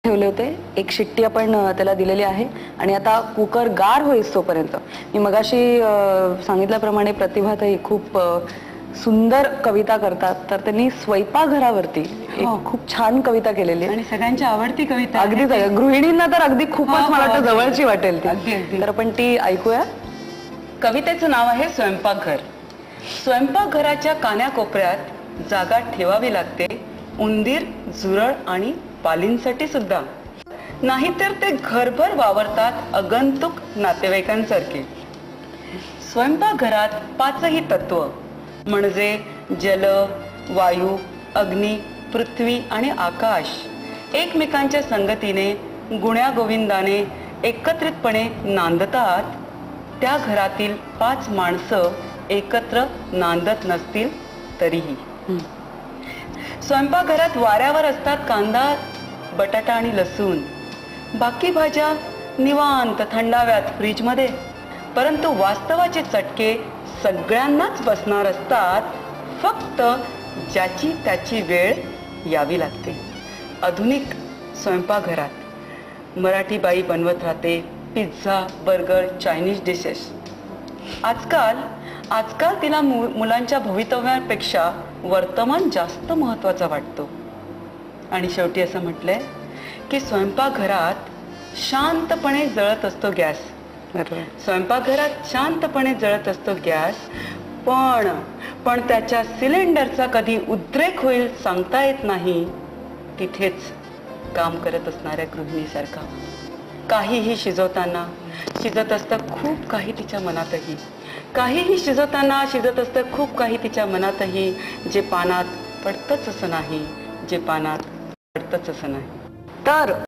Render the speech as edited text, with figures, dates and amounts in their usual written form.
ठेवले होते, एक शिट्टी आपण त्याला दिलेली आहे आणि आता कुकर गार होईस तोपर्यंत मी मगाशी सांगितल्याप्रमाणे प्रतिभाताई खूप सुंदर कविता करतात, तर त्यांनी स्वयंपाकघरावरती एक खूप छान कविता केलेली आहे आणि सगळ्यांची आवडती कविता, अगदी गृहिणींना तर अगदी खूपच मला वाटतं जवळची वाटेल ती, तर आपण ती ऐकूया. कवितेचं नाव आहे स्वयंपाकघर. स्वयंपाकघराच्या कान्याकोपऱ्यात जागा ठेवावी लागते उंदीर, झुरळ आणि पालींसाठी सुद्धा, नाहीतर ते घरभर वावरतात आगंतुक नातेवाईकांसारखे. स्वयंपाकघरात पाचही तत्व म्हणजे जल, वायू, अग्नी, पृथ्वी आणि आकाश एकमेकांच्या संगतीने गुण्यागोविंदाने एकत्रितपणे नांदतात. त्या घरातील 5 माणसं एकत्र नांदत नसतील तरीही. स्वयंपाकघरात वाऱ्यावर असतात कांदा, बटाटा आणि लसूण. बाकी भाज्या निवांत थंडाव्यात फ्रीजमध्ये. परंतु वास्तवाचे चटके सगळ्यांनाच बसणार असतात, फक्त ज्याची त्याची वेळ यावी लागते. आधुनिक स्वयंपाकघरात मराठी बाई बनवत राहते पिझ्झा, बर्गर, चायनीज डिशेस. आजकाल तिला मुलांच्या भवितव्यापेक्षा वर्तमान जास्त महत्वाचा वाटतो. आणि शेवटी असं म्हटलंय की स्वयंपाकघरात शांतपणे जळत असतो गॅस. स्वयंपाकघरात शांतपणे जळत असतो गॅस, पण त्याच्या सिलेंडरचा कधी उद्रेक होईल सांगता येत नाही. तिथेच काम करत असणाऱ्या गृहिणीसारखा काहीही शिजत असतं खूप काही तिच्या मनातही. काहीही शिजत असतं खूप काही तिच्या मनातही. जे पानात पडतच असं नाही, जे पानात पडतच असं नाही. तर